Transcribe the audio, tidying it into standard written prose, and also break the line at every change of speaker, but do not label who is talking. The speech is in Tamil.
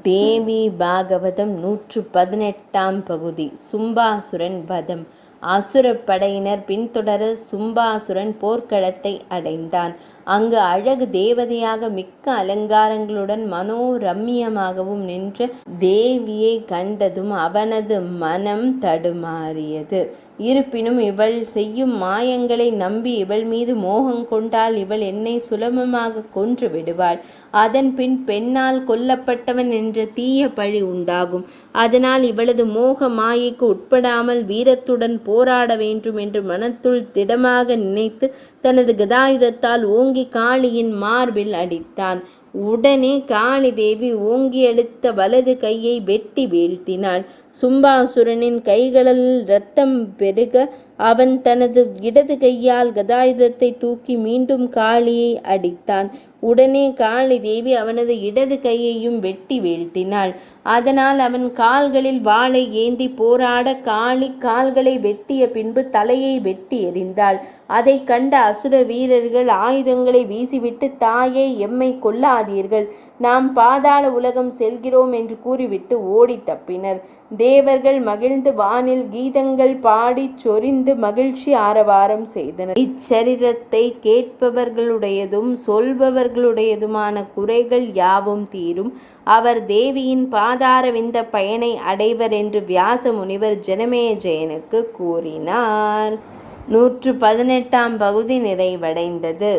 தேவி பாகவதம் 118ஆம் பகுதி. சும்பாசுரன் வதம். அசுரப் படையினர் பின்தொடர சும்பாசுரன் போர்க்களத்தை அடைந்தான். அங்கு அழகு தேவதையாக மிக்க அலங்காரங்களுடன் மனோரம்யமாகவும் நின்ற தேவியை கண்டதும் அவனது மனம் தடுமாறியது. இருப்பினும் இவள் செய்யும் மாயங்களை நம்பி இவள் மீது மோகம் கொண்டால் இவள் என்னை சுலபமாக கொன்று விடுவாள். அதன் பின் பெண்ணால் கொல்லப்பட்டவன் என்ற தீய பழி உண்டாகும். அதனால் இவளது மோக மாயைக்கு உட்படாமல் வீரத்துடன் போராட வேண்டும் என்று மனத்துள் திடமாக நினைத்து தனது கதாயுதத்தால் ஓங்கி காளியின் மார்பில் அடித்தான். உடனே காளி தேவி ஓங்கி எடுத்த வலது கையை வெட்டி வீழ்த்தினாள். சும்பாசுரனின் கைகளில் இரத்தம் பெருக அவன் தனது இடது கையால் கதாயுதத்தை தூக்கி மீண்டும் காளியை அடித்தான். உடனே காளி தேவி அவனது இடது கையையும் வெட்டி வீழ்த்தினாள். அதனால் அவன் கால்களில் வாளை ஏந்தி போராட காளி கால்களை வெட்டிய பின்பு தலையை வெட்டி எறிந்தாள். அதை கண்ட அசுர வீரர்கள் ஆயுதங்களை வீசிவிட்டு, தாயே, எம்மை கொல்லாதீர்கள், நாம் பாதாள உலகம் செல்கிறோம் என்று கூறிவிட்டு ஓடி தப்பினர். தேவர்கள் மகிழ்ந்து வானில் கீதங்கள் பாடி சொரிந்து மகிழ்ச்சி ஆரவாரம் செய்தனர். இச்சரிதத்தை கேட்பவர்களுடையதும் சொல்பவர்களுடையதுமான குறைகள் யாவும் தீரும். அவர் தேவியின் பாதார விந்த பயனை அடைவர் என்று வியாச முனிவர் ஜனமேஜயனுக்கு கூறினார். 118ஆம் பகுதி நிறைவடைந்தது.